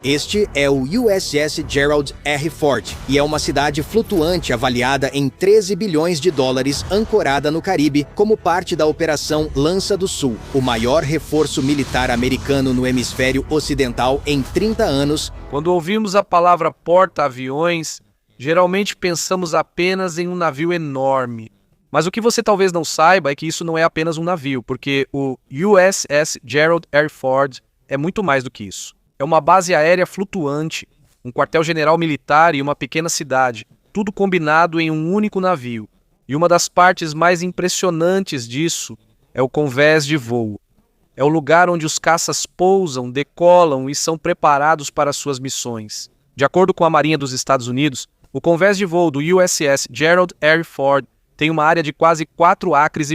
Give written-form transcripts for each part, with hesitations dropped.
Este é o USS Gerald R. Ford e é uma cidade flutuante avaliada em 13 bilhões de dólares ancorada no Caribe como parte da Operação Lança do Sul, o maior reforço militar americano no hemisfério ocidental em 30 anos. Quando ouvimos a palavra porta-aviões, geralmente pensamos apenas em um navio enorme. Mas o que você talvez não saiba é que isso não é apenas um navio, porque o USS Gerald R. Ford é muito mais do que isso. É uma base aérea flutuante, um quartel-general militar e uma pequena cidade, tudo combinado em um único navio. E uma das partes mais impressionantes disso é o convés de voo. É o lugar onde os caças pousam, decolam e são preparados para suas missões. De acordo com a Marinha dos Estados Unidos, o convés de voo do USS Gerald R. Ford tem uma área de quase 4,5 acres.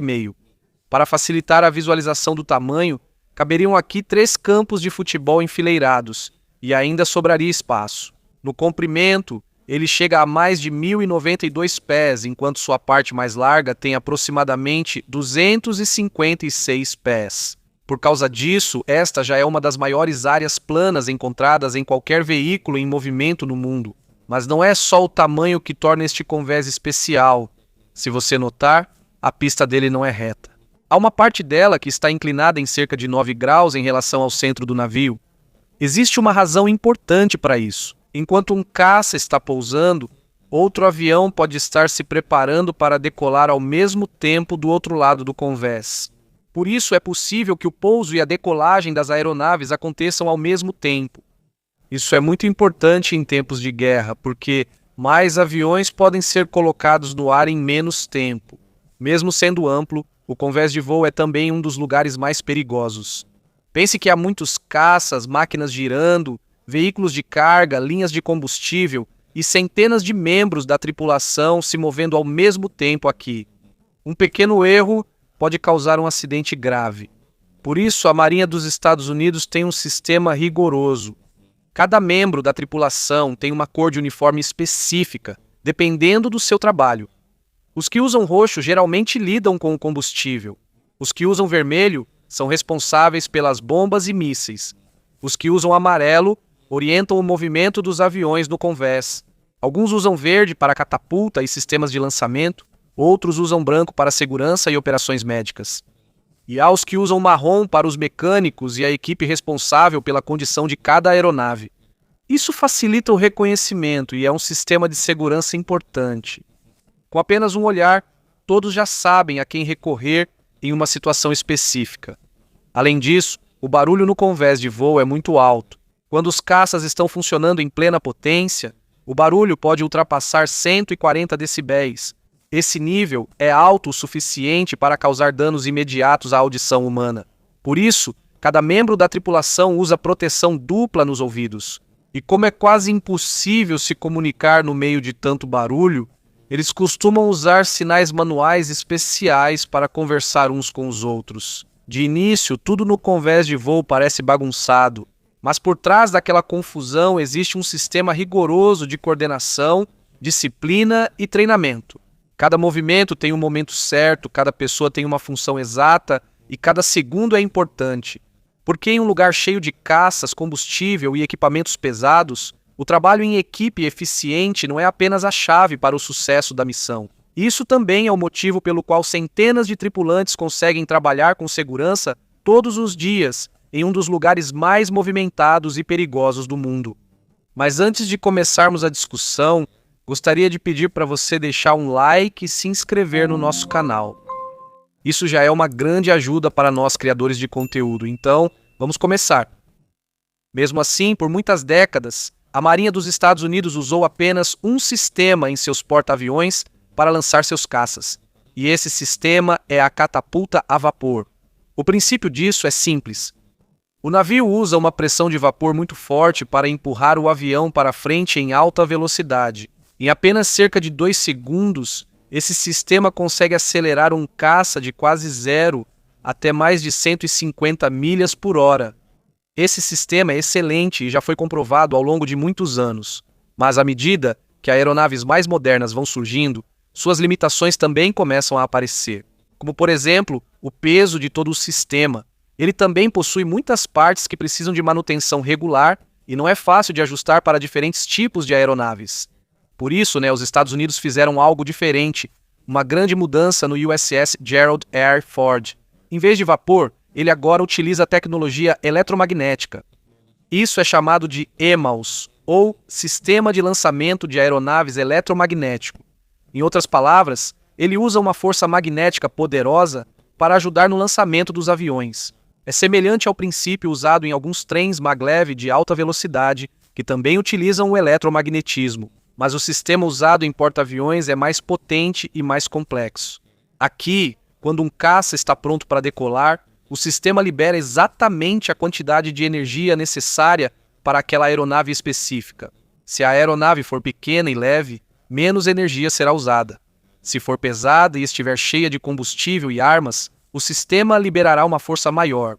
Para facilitar a visualização do tamanho, caberiam aqui 3 campos de futebol enfileirados, e ainda sobraria espaço. No comprimento, ele chega a mais de 1.092 pés, enquanto sua parte mais larga tem aproximadamente 256 pés. Por causa disso, esta já é uma das maiores áreas planas encontradas em qualquer veículo em movimento no mundo. Mas não é só o tamanho que torna este convés especial. Se você notar, a pista dele não é reta. Há uma parte dela que está inclinada em cerca de 9 graus em relação ao centro do navio. Existe uma razão importante para isso. Enquanto um caça está pousando, outro avião pode estar se preparando para decolar ao mesmo tempo do outro lado do convés. Por isso é possível que o pouso e a decolagem das aeronaves aconteçam ao mesmo tempo. Isso é muito importante em tempos de guerra, porque mais aviões podem ser colocados no ar em menos tempo. Mesmo sendo amplo, o convés de voo é também um dos lugares mais perigosos. Pense que há muitos caças, máquinas girando, veículos de carga, linhas de combustível e centenas de membros da tripulação se movendo ao mesmo tempo aqui. Um pequeno erro pode causar um acidente grave. Por isso, a Marinha dos Estados Unidos tem um sistema rigoroso. Cada membro da tripulação tem uma cor de uniforme específica, dependendo do seu trabalho. Os que usam roxo geralmente lidam com o combustível. Os que usam vermelho são responsáveis pelas bombas e mísseis. Os que usam amarelo orientam o movimento dos aviões no convés. Alguns usam verde para catapulta e sistemas de lançamento, outros usam branco para segurança e operações médicas. E há os que usam marrom para os mecânicos e a equipe responsável pela condição de cada aeronave. Isso facilita o reconhecimento e é um sistema de segurança importante. Com apenas um olhar, todos já sabem a quem recorrer em uma situação específica. Além disso, o barulho no convés de voo é muito alto. Quando os caças estão funcionando em plena potência, o barulho pode ultrapassar 140 decibéis. Esse nível é alto o suficiente para causar danos imediatos à audição humana. Por isso, cada membro da tripulação usa proteção dupla nos ouvidos. E como é quase impossível se comunicar no meio de tanto barulho, eles costumam usar sinais manuais especiais para conversar uns com os outros. De início, tudo no convés de voo parece bagunçado, mas por trás daquela confusão existe um sistema rigoroso de coordenação, disciplina e treinamento. Cada movimento tem um momento certo, cada pessoa tem uma função exata e cada segundo é importante. Porque em um lugar cheio de caças, combustível e equipamentos pesados, o trabalho em equipe eficiente não é apenas a chave para o sucesso da missão. Isso também é o motivo pelo qual centenas de tripulantes conseguem trabalhar com segurança todos os dias em um dos lugares mais movimentados e perigosos do mundo. Mas antes de começarmos a discussão, gostaria de pedir para você deixar um like e se inscrever no nosso canal. Isso já é uma grande ajuda para nós criadores de conteúdo, então vamos começar. Mesmo assim, por muitas décadas, a Marinha dos Estados Unidos usou apenas um sistema em seus porta-aviões para lançar seus caças. E esse sistema é a catapulta a vapor. O princípio disso é simples. O navio usa uma pressão de vapor muito forte para empurrar o avião para frente em alta velocidade. Em apenas cerca de 2 segundos, esse sistema consegue acelerar um caça de quase zero até mais de 150 milhas por hora. Esse sistema é excelente e já foi comprovado ao longo de muitos anos. Mas à medida que aeronaves mais modernas vão surgindo, suas limitações também começam a aparecer. Como, por exemplo, o peso de todo o sistema. Ele também possui muitas partes que precisam de manutenção regular e não é fácil de ajustar para diferentes tipos de aeronaves. Por isso, os Estados Unidos fizeram algo diferente, uma grande mudança no USS Gerald R. Ford. Em vez de vapor, ele agora utiliza a tecnologia eletromagnética. Isso é chamado de EMALS, ou Sistema de Lançamento de Aeronaves Eletromagnético. Em outras palavras, ele usa uma força magnética poderosa para ajudar no lançamento dos aviões. É semelhante ao princípio usado em alguns trens maglev de alta velocidade, que também utilizam o eletromagnetismo, mas o sistema usado em porta-aviões é mais potente e mais complexo. Aqui, quando um caça está pronto para decolar, o sistema libera exatamente a quantidade de energia necessária para aquela aeronave específica. Se a aeronave for pequena e leve, menos energia será usada. Se for pesada e estiver cheia de combustível e armas, o sistema liberará uma força maior.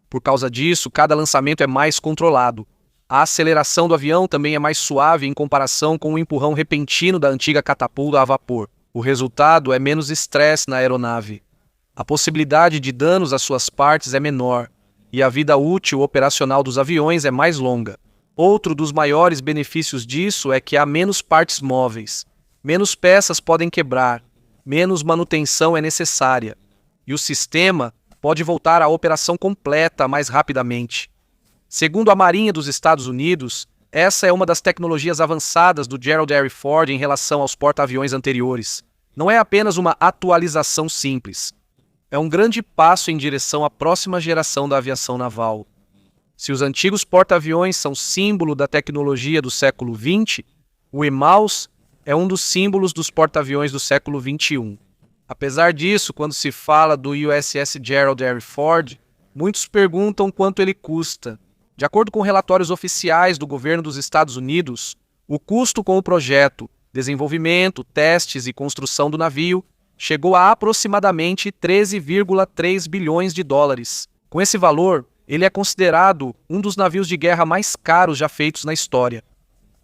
Por causa disso, cada lançamento é mais controlado. A aceleração do avião também é mais suave em comparação com o empurrão repentino da antiga catapulta a vapor. O resultado é menos estresse na aeronave. A possibilidade de danos às suas partes é menor, e a vida útil operacional dos aviões é mais longa. Outro dos maiores benefícios disso é que há menos partes móveis, menos peças podem quebrar, menos manutenção é necessária, e o sistema pode voltar à operação completa mais rapidamente. Segundo a Marinha dos Estados Unidos, essa é uma das tecnologias avançadas do Gerald R. Ford em relação aos porta-aviões anteriores. Não é apenas uma atualização simples. É um grande passo em direção à próxima geração da aviação naval. Se os antigos porta-aviões são símbolo da tecnologia do século XX, o EMALS é um dos símbolos dos porta-aviões do século XXI. Apesar disso, quando se fala do USS Gerald R. Ford, muitos perguntam quanto ele custa. De acordo com relatórios oficiais do governo dos Estados Unidos, o custo com o projeto, desenvolvimento, testes e construção do navio chegou a aproximadamente 13,3 bilhões de dólares. Com esse valor, ele é considerado um dos navios de guerra mais caros já feitos na história.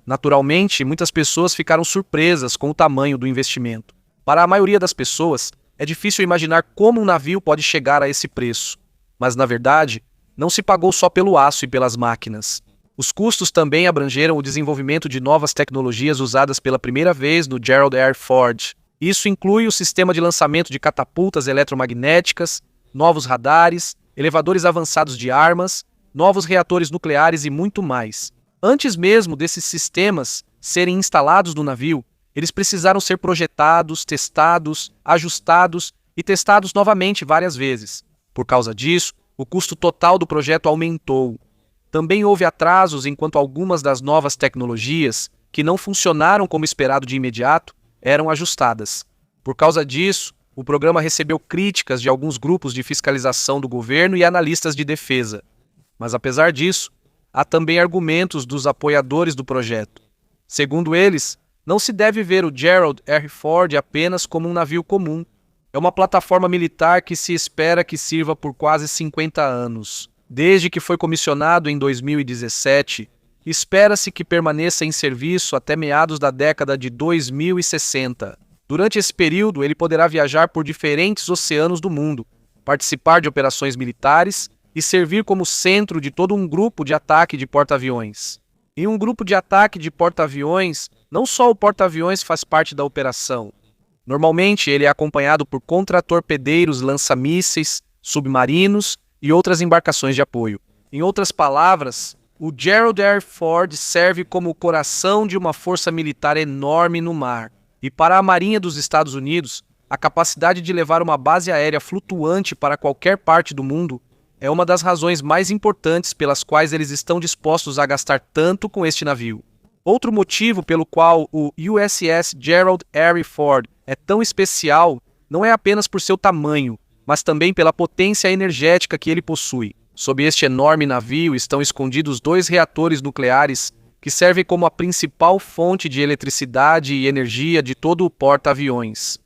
Naturalmente, muitas pessoas ficaram surpresas com o tamanho do investimento. Para a maioria das pessoas, é difícil imaginar como um navio pode chegar a esse preço. Mas, na verdade, não se pagou só pelo aço e pelas máquinas. Os custos também abrangeram o desenvolvimento de novas tecnologias usadas pela primeira vez no Gerald R. Ford. Isso inclui o sistema de lançamento de catapultas eletromagnéticas, novos radares, elevadores avançados de armas, novos reatores nucleares e muito mais. Antes mesmo desses sistemas serem instalados no navio, eles precisaram ser projetados, testados, ajustados e testados novamente várias vezes. Por causa disso, o custo total do projeto aumentou. Também houve atrasos enquanto algumas das novas tecnologias, que não funcionaram como esperado de imediato, eram ajustadas. Por causa disso, o programa recebeu críticas de alguns grupos de fiscalização do governo e analistas de defesa. Mas apesar disso, há também argumentos dos apoiadores do projeto. Segundo eles, não se deve ver o Gerald R. Ford apenas como um navio comum. É uma plataforma militar que se espera que sirva por quase 50 anos. Desde que foi comissionado em 2017, espera-se que permaneça em serviço até meados da década de 2060. Durante esse período, ele poderá viajar por diferentes oceanos do mundo, participar de operações militares e servir como centro de todo um grupo de ataque de porta-aviões. Em um grupo de ataque de porta-aviões, não só o porta-aviões faz parte da operação. Normalmente, ele é acompanhado por contratorpedeiros lança-mísseis, submarinos e outras embarcações de apoio. Em outras palavras, o Gerald R. Ford serve como o coração de uma força militar enorme no mar. E para a Marinha dos Estados Unidos, a capacidade de levar uma base aérea flutuante para qualquer parte do mundo é uma das razões mais importantes pelas quais eles estão dispostos a gastar tanto com este navio. Outro motivo pelo qual o USS Gerald R. Ford é tão especial não é apenas por seu tamanho, mas também pela potência energética que ele possui. Sob este enorme navio estão escondidos 2 reatores nucleares que servem como a principal fonte de eletricidade e energia de todo o porta-aviões.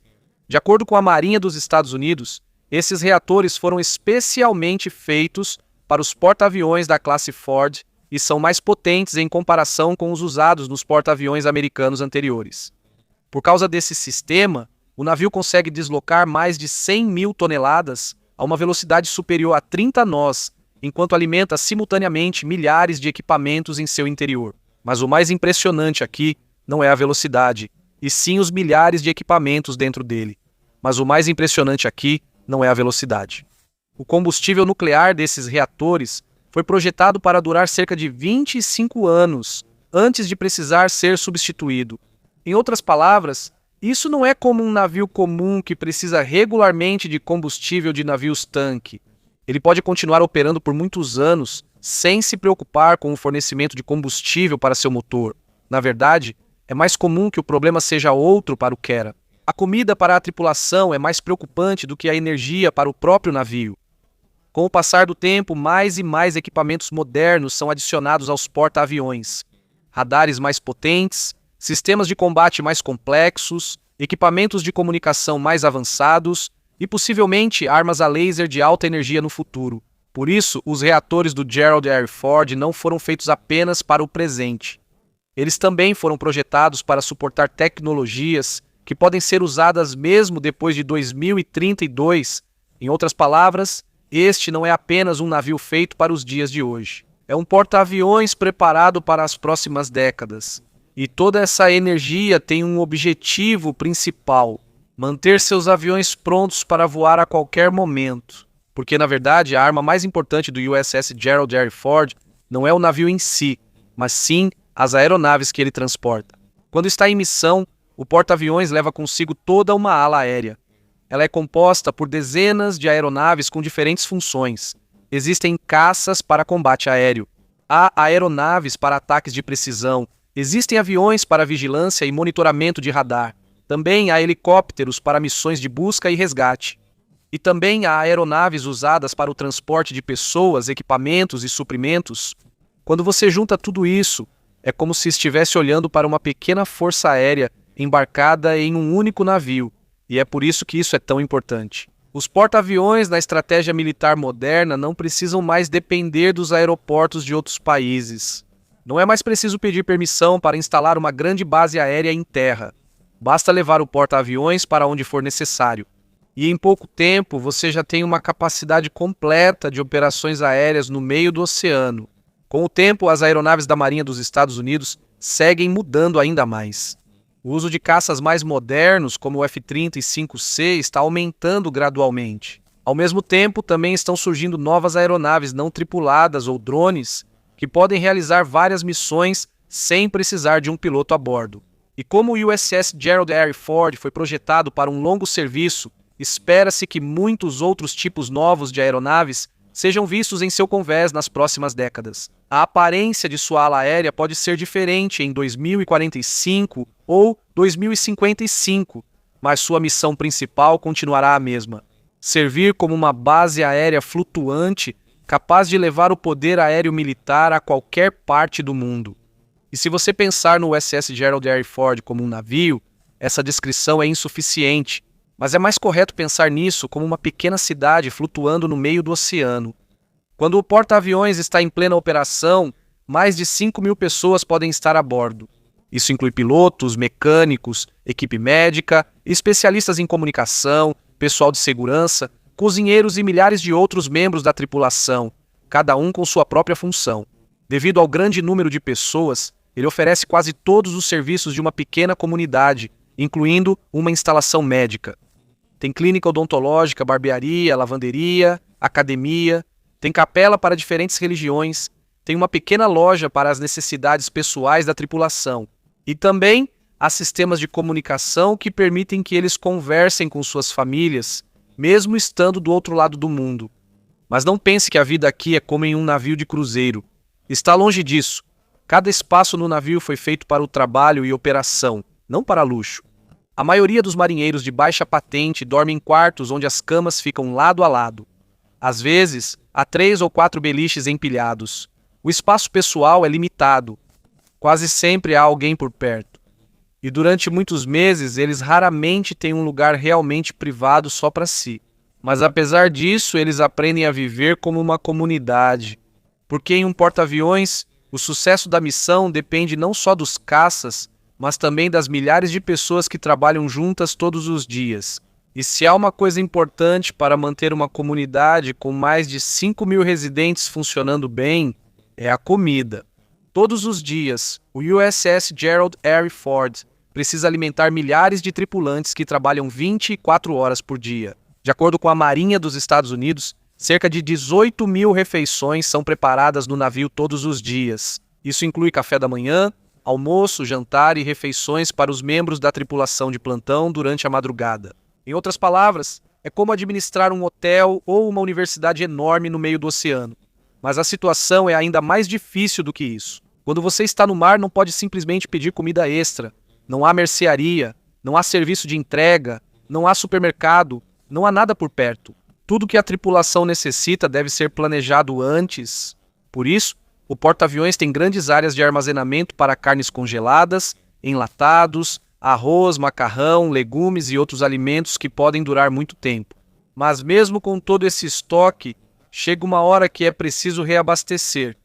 De acordo com a Marinha dos Estados Unidos, esses reatores foram especialmente feitos para os porta-aviões da classe Ford e são mais potentes em comparação com os usados nos porta-aviões americanos anteriores. Por causa desse sistema, o navio consegue deslocar mais de 100 mil toneladas a uma velocidade superior a 30 nós enquanto alimenta simultaneamente milhares de equipamentos em seu interior. Mas o mais impressionante aqui não é a velocidade, e sim os milhares de equipamentos dentro dele. Mas o mais impressionante aqui não é a velocidade. O combustível nuclear desses reatores foi projetado para durar cerca de 25 anos antes de precisar ser substituído. Em outras palavras, isso não é como um navio comum que precisa regularmente de combustível de navios-tanque. Ele pode continuar operando por muitos anos sem se preocupar com o fornecimento de combustível para seu motor. Na verdade, é mais comum que o problema seja outro para o que era. A comida para a tripulação é mais preocupante do que a energia para o próprio navio. Com o passar do tempo, mais e mais equipamentos modernos são adicionados aos porta-aviões. Radares mais potentes, sistemas de combate mais complexos, equipamentos de comunicação mais avançados e possivelmente armas a laser de alta energia no futuro. Por isso, os reatores do Gerald R. Ford não foram feitos apenas para o presente. Eles também foram projetados para suportar tecnologias que podem ser usadas mesmo depois de 2032. Em outras palavras, este não é apenas um navio feito para os dias de hoje. É um porta-aviões preparado para as próximas décadas. E toda essa energia tem um objetivo principal: manter seus aviões prontos para voar a qualquer momento. Porque, na verdade, a arma mais importante do USS Gerald R. Ford não é o navio em si, mas sim as aeronaves que ele transporta. Quando está em missão, o porta-aviões leva consigo toda uma ala aérea. Ela é composta por dezenas de aeronaves com diferentes funções. Existem caças para combate aéreo. Há aeronaves para ataques de precisão. Existem aviões para vigilância e monitoramento de radar. Também há helicópteros para missões de busca e resgate. E também há aeronaves usadas para o transporte de pessoas, equipamentos e suprimentos. Quando você junta tudo isso, é como se estivesse olhando para uma pequena força aérea embarcada em um único navio, e é por isso que isso é tão importante. Os porta-aviões na estratégia militar moderna não precisam mais depender dos aeroportos de outros países. Não é mais preciso pedir permissão para instalar uma grande base aérea em terra. Basta levar o porta-aviões para onde for necessário. E em pouco tempo você já tem uma capacidade completa de operações aéreas no meio do oceano. Com o tempo, as aeronaves da Marinha dos Estados Unidos seguem mudando ainda mais. O uso de caças mais modernos, como o F-35C, está aumentando gradualmente. Ao mesmo tempo, também estão surgindo novas aeronaves não tripuladas ou drones que podem realizar várias missões sem precisar de um piloto a bordo. E como o USS Gerald R. Ford foi projetado para um longo serviço, espera-se que muitos outros tipos novos de aeronaves sejam vistos em seu convés nas próximas décadas. A aparência de sua ala aérea pode ser diferente em 2045 ou 2055, mas sua missão principal continuará a mesma: servir como uma base aérea flutuante capaz de levar o poder aéreo militar a qualquer parte do mundo. E se você pensar no USS Gerald R. Ford como um navio, essa descrição é insuficiente. Mas é mais correto pensar nisso como uma pequena cidade flutuando no meio do oceano. Quando o porta-aviões está em plena operação, mais de 5.000 pessoas podem estar a bordo. Isso inclui pilotos, mecânicos, equipe médica, especialistas em comunicação, pessoal de segurança, cozinheiros e milhares de outros membros da tripulação, cada um com sua própria função. Devido ao grande número de pessoas, ele oferece quase todos os serviços de uma pequena comunidade, incluindo uma instalação médica. Tem clínica odontológica, barbearia, lavanderia, academia, tem capela para diferentes religiões, tem uma pequena loja para as necessidades pessoais da tripulação. E também há sistemas de comunicação que permitem que eles conversem com suas famílias, mesmo estando do outro lado do mundo. Mas não pense que a vida aqui é como em um navio de cruzeiro. Está longe disso. Cada espaço no navio foi feito para o trabalho e operação, não para luxo. A maioria dos marinheiros de baixa patente dorme em quartos onde as camas ficam lado a lado. Às vezes, há 3 ou 4 beliches empilhados. O espaço pessoal é limitado. Quase sempre há alguém por perto. E durante muitos meses, eles raramente têm um lugar realmente privado só para si. Mas apesar disso, eles aprendem a viver como uma comunidade. Porque em um porta-aviões, o sucesso da missão depende não só dos caças, mas também das milhares de pessoas que trabalham juntas todos os dias. E se há uma coisa importante para manter uma comunidade com mais de 5.000 residentes funcionando bem, é a comida. Todos os dias, o USS Gerald R. Ford precisa alimentar milhares de tripulantes que trabalham 24 horas por dia. De acordo com a Marinha dos Estados Unidos, cerca de 18.000 refeições são preparadas no navio todos os dias. Isso inclui café da manhã, almoço, jantar e refeições para os membros da tripulação de plantão durante a madrugada. Em outras palavras, é como administrar um hotel ou uma universidade enorme no meio do oceano. Mas a situação é ainda mais difícil do que isso. Quando você está no mar, não pode simplesmente pedir comida extra. Não há mercearia, não há serviço de entrega, não há supermercado, não há nada por perto. Tudo que a tripulação necessita deve ser planejado antes. Por isso, o porta-aviões tem grandes áreas de armazenamento para carnes congeladas, enlatados, arroz, macarrão, legumes e outros alimentos que podem durar muito tempo. Mas mesmo com todo esse estoque, chega uma hora que é preciso reabastecer.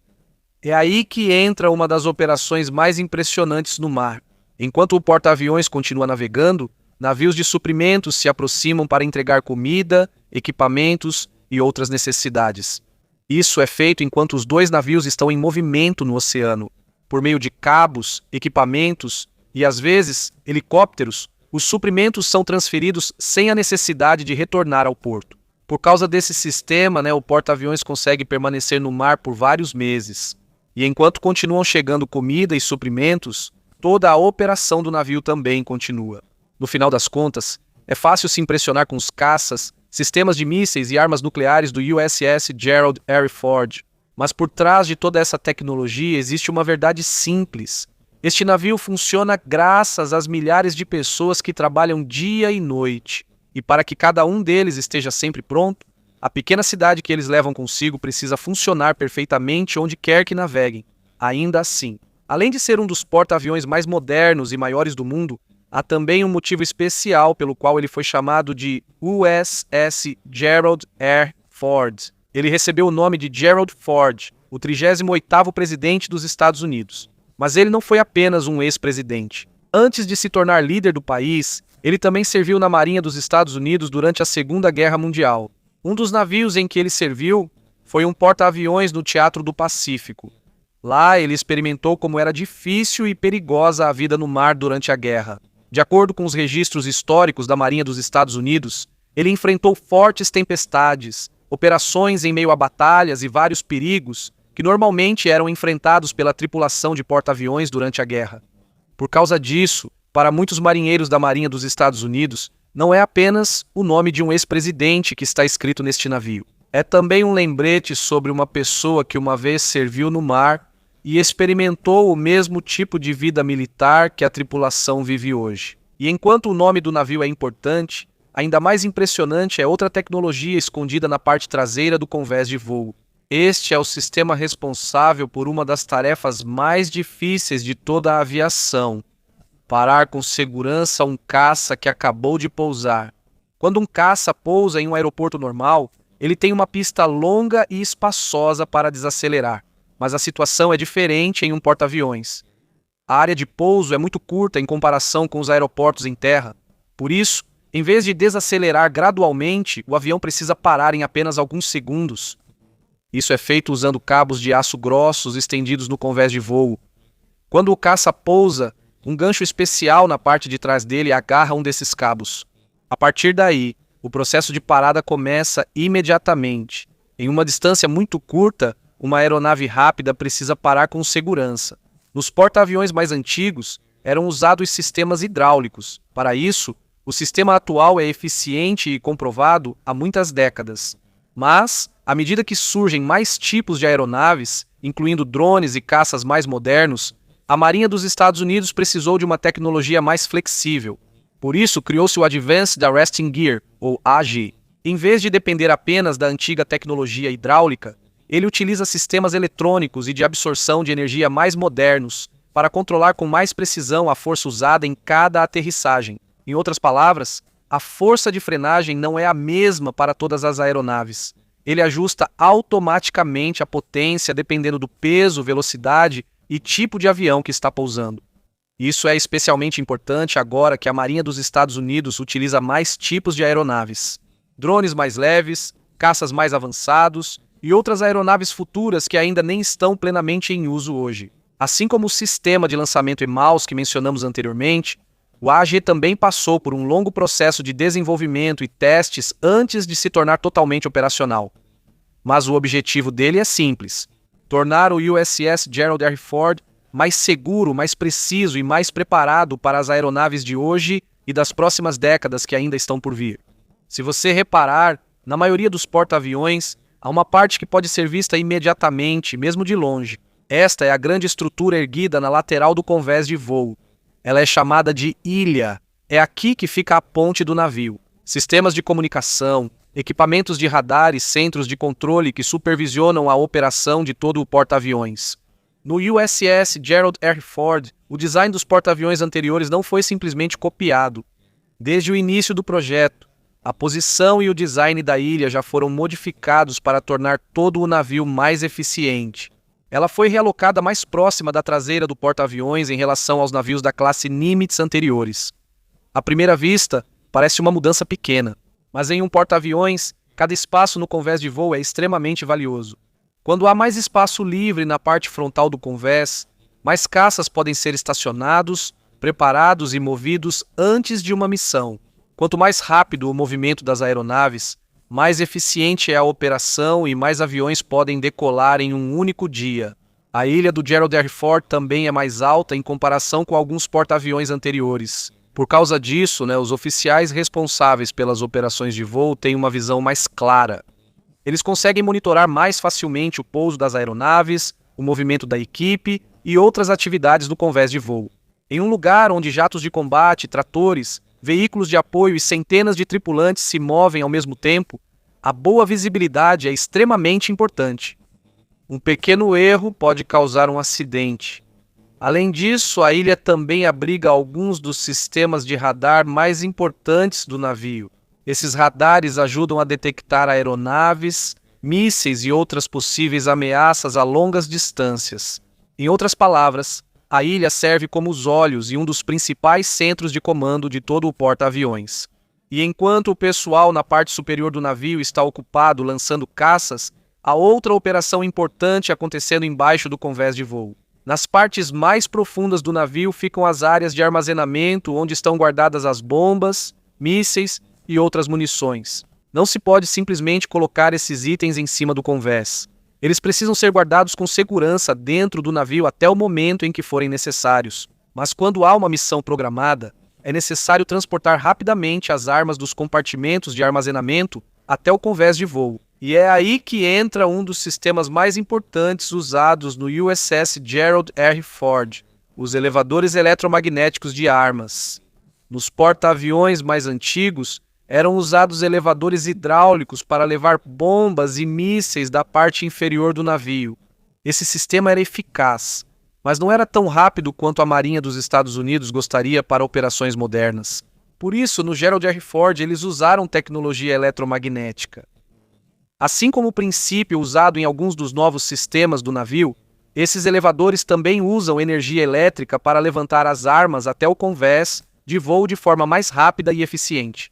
É aí que entra uma das operações mais impressionantes no mar. Enquanto o porta-aviões continua navegando, navios de suprimentos se aproximam para entregar comida, equipamentos e outras necessidades. Isso é feito enquanto os dois navios estão em movimento no oceano. Por meio de cabos, equipamentos e, às vezes, helicópteros, os suprimentos são transferidos sem a necessidade de retornar ao porto. Por causa desse sistema, o porta-aviões consegue permanecer no mar por vários meses. E enquanto continuam chegando comida e suprimentos, toda a operação do navio também continua. No final das contas, é fácil se impressionar com os caças, sistemas de mísseis e armas nucleares do USS Gerald R. Ford. Mas por trás de toda essa tecnologia existe uma verdade simples. Este navio funciona graças às milhares de pessoas que trabalham dia e noite. E para que cada um deles esteja sempre pronto, a pequena cidade que eles levam consigo precisa funcionar perfeitamente onde quer que naveguem. Ainda assim, além de ser um dos porta-aviões mais modernos e maiores do mundo, há também um motivo especial pelo qual ele foi chamado de USS Gerald R. Ford. Ele recebeu o nome de Gerald Ford, o 38º presidente dos Estados Unidos. Mas ele não foi apenas um ex-presidente. Antes de se tornar líder do país, ele também serviu na Marinha dos Estados Unidos durante a Segunda Guerra Mundial. Um dos navios em que ele serviu foi um porta-aviões no Teatro do Pacífico. Lá, ele experimentou como era difícil e perigosa a vida no mar durante a guerra. De acordo com os registros históricos da Marinha dos Estados Unidos, ele enfrentou fortes tempestades, operações em meio a batalhas e vários perigos que normalmente eram enfrentados pela tripulação de porta-aviões durante a guerra. Por causa disso, para muitos marinheiros da Marinha dos Estados Unidos, não é apenas o nome de um ex-presidente que está escrito neste navio. É também um lembrete sobre uma pessoa que uma vez serviu no mar e experimentou o mesmo tipo de vida militar que a tripulação vive hoje. E enquanto o nome do navio é importante, ainda mais impressionante é outra tecnologia escondida na parte traseira do convés de voo. Este é o sistema responsável por uma das tarefas mais difíceis de toda a aviação: parar com segurança um caça que acabou de pousar. Quando um caça pousa em um aeroporto normal, ele tem uma pista longa e espaçosa para desacelerar. Mas a situação é diferente em um porta-aviões. A área de pouso é muito curta em comparação com os aeroportos em terra. Por isso, em vez de desacelerar gradualmente, o avião precisa parar em apenas alguns segundos. Isso é feito usando cabos de aço grossos estendidos no convés de voo. Quando o caça pousa, um gancho especial na parte de trás dele agarra um desses cabos. A partir daí, o processo de parada começa imediatamente. Em uma distância muito curta, uma aeronave rápida precisa parar com segurança. Nos porta-aviões mais antigos, eram usados sistemas hidráulicos. Para isso, o sistema atual é eficiente e comprovado há muitas décadas. Mas, à medida que surgem mais tipos de aeronaves, incluindo drones e caças mais modernos, a Marinha dos Estados Unidos precisou de uma tecnologia mais flexível. Por isso, criou-se o Advanced Arresting Gear, ou AG. Em vez de depender apenas da antiga tecnologia hidráulica, ele utiliza sistemas eletrônicos e de absorção de energia mais modernos para controlar com mais precisão a força usada em cada aterrissagem. Em outras palavras, a força de frenagem não é a mesma para todas as aeronaves. Ele ajusta automaticamente a potência dependendo do peso, velocidade e tipo de avião que está pousando. Isso é especialmente importante agora que a Marinha dos Estados Unidos utiliza mais tipos de aeronaves. Drones mais leves, caças mais avançados e outras aeronaves futuras que ainda nem estão plenamente em uso hoje. Assim como o sistema de lançamento EMALS que mencionamos anteriormente, o AAG também passou por um longo processo de desenvolvimento e testes antes de se tornar totalmente operacional. Mas o objetivo dele é simples: tornar o USS Gerald R. Ford mais seguro, mais preciso e mais preparado para as aeronaves de hoje e das próximas décadas que ainda estão por vir. Se você reparar, na maioria dos porta-aviões, há uma parte que pode ser vista imediatamente, mesmo de longe. Esta é a grande estrutura erguida na lateral do convés de voo. Ela é chamada de ilha. É aqui que fica a ponte do navio. Sistemas de comunicação, equipamentos de radar e centros de controle que supervisionam a operação de todo o porta-aviões. No USS Gerald R. Ford, o design dos porta-aviões anteriores não foi simplesmente copiado. Desde o início do projeto, a posição e o design da ilha já foram modificados para tornar todo o navio mais eficiente. Ela foi realocada mais próxima da traseira do porta-aviões em relação aos navios da classe Nimitz anteriores. À primeira vista, parece uma mudança pequena, mas em um porta-aviões, cada espaço no convés de voo é extremamente valioso. Quando há mais espaço livre na parte frontal do convés, mais caças podem ser estacionados, preparados e movidos antes de uma missão. Quanto mais rápido o movimento das aeronaves, mais eficiente é a operação e mais aviões podem decolar em um único dia. A ilha do Gerald R. Ford também é mais alta em comparação com alguns porta-aviões anteriores. Por causa disso, os oficiais responsáveis pelas operações de voo têm uma visão mais clara. Eles conseguem monitorar mais facilmente o pouso das aeronaves, o movimento da equipe e outras atividades do convés de voo. Em um lugar onde jatos de combate, tratores, veículos de apoio e centenas de tripulantes se movem ao mesmo tempo, a boa visibilidade é extremamente importante. Um pequeno erro pode causar um acidente. Além disso, a ilha também abriga alguns dos sistemas de radar mais importantes do navio. Esses radares ajudam a detectar aeronaves, mísseis e outras possíveis ameaças a longas distâncias. Em outras palavras, a ilha serve como os olhos e um dos principais centros de comando de todo o porta-aviões. E enquanto o pessoal na parte superior do navio está ocupado lançando caças, há outra operação importante acontecendo embaixo do convés de voo. Nas partes mais profundas do navio ficam as áreas de armazenamento onde estão guardadas as bombas, mísseis e outras munições. Não se pode simplesmente colocar esses itens em cima do convés. Eles precisam ser guardados com segurança dentro do navio até o momento em que forem necessários. Mas quando há uma missão programada, é necessário transportar rapidamente as armas dos compartimentos de armazenamento até o convés de voo. E é aí que entra um dos sistemas mais importantes usados no USS Gerald R. Ford, os elevadores eletromagnéticos de armas. Nos porta-aviões mais antigos, eram usados elevadores hidráulicos para levar bombas e mísseis da parte inferior do navio. Esse sistema era eficaz, mas não era tão rápido quanto a Marinha dos Estados Unidos gostaria para operações modernas. Por isso, no Gerald R. Ford, eles usaram tecnologia eletromagnética. Assim como o princípio usado em alguns dos novos sistemas do navio, esses elevadores também usam energia elétrica para levantar as armas até o convés de voo de forma mais rápida e eficiente.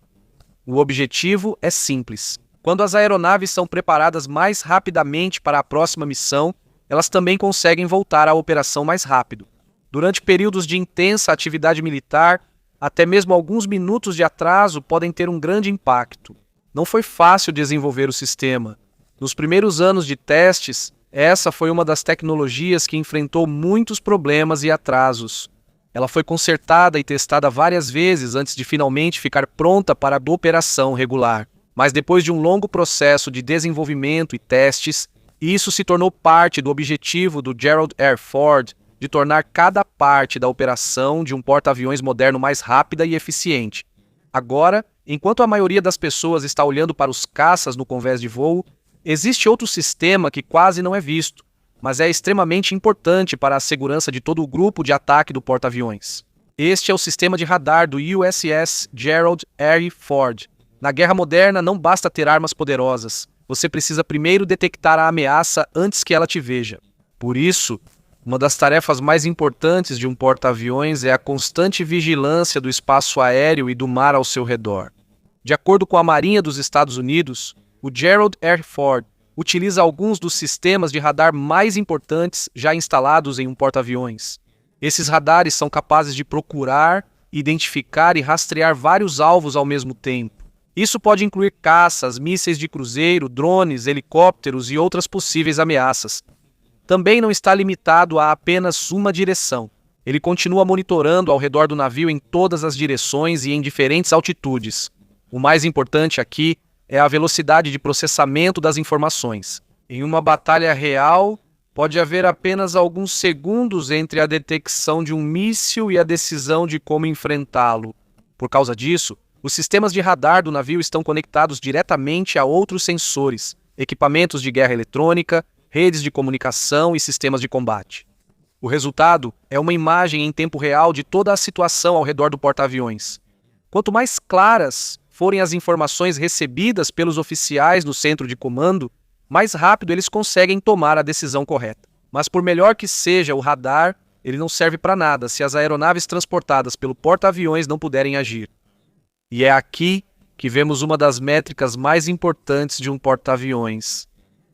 O objetivo é simples. Quando as aeronaves são preparadas mais rapidamente para a próxima missão, elas também conseguem voltar à operação mais rápido. Durante períodos de intensa atividade militar, até mesmo alguns minutos de atraso podem ter um grande impacto. Não foi fácil desenvolver o sistema. Nos primeiros anos de testes, essa foi uma das tecnologias que enfrentou muitos problemas e atrasos. Ela foi consertada e testada várias vezes antes de finalmente ficar pronta para a operação regular. Mas depois de um longo processo de desenvolvimento e testes, isso se tornou parte do objetivo do Gerald R. Ford de tornar cada parte da operação de um porta-aviões moderno mais rápida e eficiente. Agora, enquanto a maioria das pessoas está olhando para os caças no convés de voo, existe outro sistema que quase não é visto, mas é extremamente importante para a segurança de todo o grupo de ataque do porta-aviões. Este é o sistema de radar do USS Gerald R. Ford. Na guerra moderna, não basta ter armas poderosas. Você precisa primeiro detectar a ameaça antes que ela te veja. Por isso, Uma das tarefas mais importantes de um porta-aviões é a constante vigilância do espaço aéreo e do mar ao seu redor. De acordo com a Marinha dos Estados Unidos, o Gerald R. Ford utiliza alguns dos sistemas de radar mais importantes já instalados em um porta-aviões. Esses radares são capazes de procurar, identificar e rastrear vários alvos ao mesmo tempo. Isso pode incluir caças, mísseis de cruzeiro, drones, helicópteros e outras possíveis ameaças. Também não está limitado a apenas uma direção. Ele continua monitorando ao redor do navio em todas as direções e em diferentes altitudes. O mais importante aqui é a velocidade de processamento das informações. Em uma batalha real, pode haver apenas alguns segundos entre a detecção de um míssil e a decisão de como enfrentá-lo. Por causa disso, os sistemas de radar do navio estão conectados diretamente a outros sensores, equipamentos de guerra eletrônica, redes de comunicação e sistemas de combate. O resultado é uma imagem em tempo real de toda a situação ao redor do porta-aviões. Quanto mais claras forem as informações recebidas pelos oficiais no centro de comando, mais rápido eles conseguem tomar a decisão correta. Mas por melhor que seja o radar, ele não serve para nada se as aeronaves transportadas pelo porta-aviões não puderem agir. E é aqui que vemos uma das métricas mais importantes de um porta-aviões.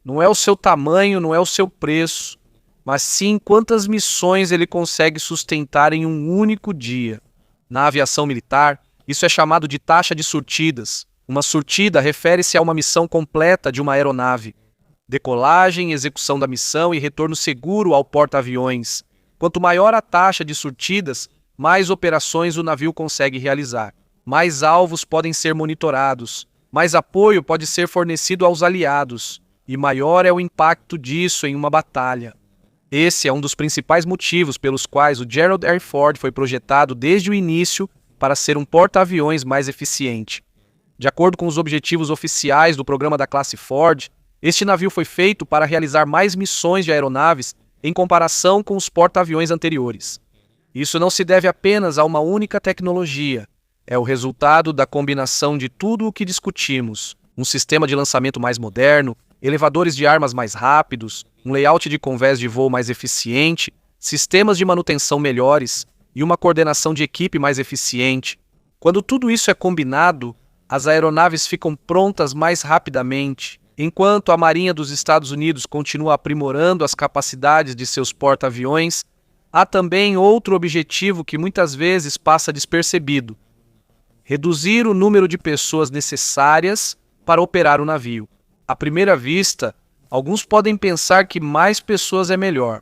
Não é o seu tamanho, não é o seu preço, mas sim quantas missões ele consegue sustentar em um único dia. Na aviação militar, isso é chamado de taxa de surtidas. Uma surtida refere-se a uma missão completa de uma aeronave. Decolagem, execução da missão e retorno seguro ao porta-aviões. Quanto maior a taxa de surtidas, mais operações o navio consegue realizar. Mais alvos podem ser monitorados. Mais apoio pode ser fornecido aos aliados. E maior é o impacto disso em uma batalha. Esse é um dos principais motivos pelos quais o Gerald R. Ford foi projetado desde o início para ser um porta-aviões mais eficiente. De acordo com os objetivos oficiais do programa da classe Ford, este navio foi feito para realizar mais missões de aeronaves em comparação com os porta-aviões anteriores. Isso não se deve apenas a uma única tecnologia. É o resultado da combinação de tudo o que discutimos: um sistema de lançamento mais moderno, elevadores de armas mais rápidos, um layout de convés de voo mais eficiente, sistemas de manutenção melhores e uma coordenação de equipe mais eficiente. Quando tudo isso é combinado, as aeronaves ficam prontas mais rapidamente. Enquanto a Marinha dos Estados Unidos continua aprimorando as capacidades de seus porta-aviões, há também outro objetivo que muitas vezes passa despercebido: reduzir o número de pessoas necessárias para operar o navio. À primeira vista, alguns podem pensar que mais pessoas é melhor,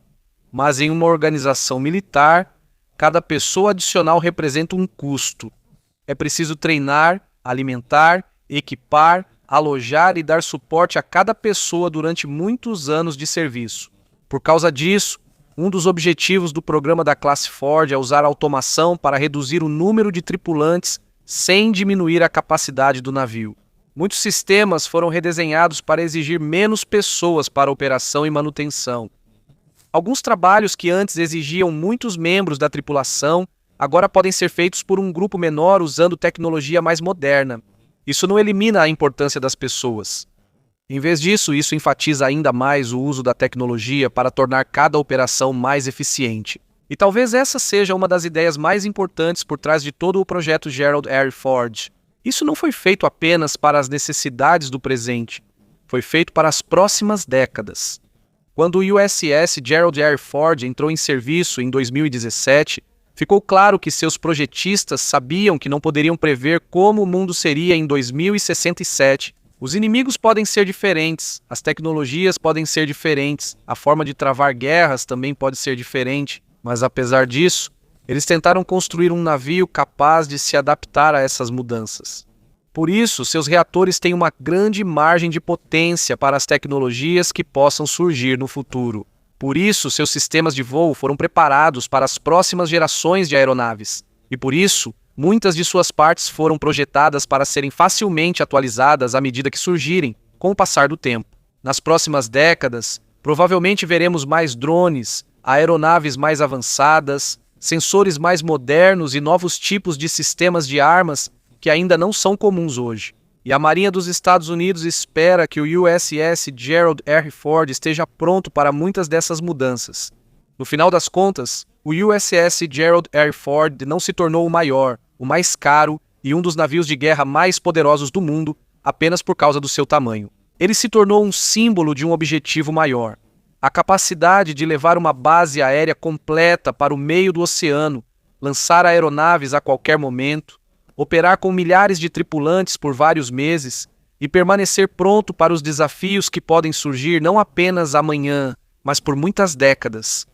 mas em uma organização militar, cada pessoa adicional representa um custo. É preciso treinar, alimentar, equipar, alojar e dar suporte a cada pessoa durante muitos anos de serviço. Por causa disso, um dos objetivos do programa da classe Ford é usar automação para reduzir o número de tripulantes sem diminuir a capacidade do navio. Muitos sistemas foram redesenhados para exigir menos pessoas para operação e manutenção. Alguns trabalhos que antes exigiam muitos membros da tripulação agora podem ser feitos por um grupo menor usando tecnologia mais moderna. Isso não elimina a importância das pessoas. Em vez disso, isso enfatiza ainda mais o uso da tecnologia para tornar cada operação mais eficiente. E talvez essa seja uma das ideias mais importantes por trás de todo o projeto Gerald R. Ford. Isso não foi feito apenas para as necessidades do presente, foi feito para as próximas décadas. Quando o USS Gerald R. Ford entrou em serviço em 2017, ficou claro que seus projetistas sabiam que não poderiam prever como o mundo seria em 2067. Os inimigos podem ser diferentes, as tecnologias podem ser diferentes, a forma de travar guerras também pode ser diferente, mas apesar disso, eles tentaram construir um navio capaz de se adaptar a essas mudanças. Por isso, seus reatores têm uma grande margem de potência para as tecnologias que possam surgir no futuro. Por isso, seus sistemas de voo foram preparados para as próximas gerações de aeronaves. E por isso, muitas de suas partes foram projetadas para serem facilmente atualizadas à medida que surgirem, com o passar do tempo. Nas próximas décadas, provavelmente veremos mais drones, aeronaves mais avançadas, sensores mais modernos e novos tipos de sistemas de armas que ainda não são comuns hoje. E a Marinha dos Estados Unidos espera que o USS Gerald R. Ford esteja pronto para muitas dessas mudanças. No final das contas, o USS Gerald R. Ford não se tornou o maior, o mais caro e um dos navios de guerra mais poderosos do mundo apenas por causa do seu tamanho. Ele se tornou um símbolo de um objetivo maior: a capacidade de levar uma base aérea completa para o meio do oceano, lançar aeronaves a qualquer momento, operar com milhares de tripulantes por vários meses e permanecer pronto para os desafios que podem surgir não apenas amanhã, mas por muitas décadas.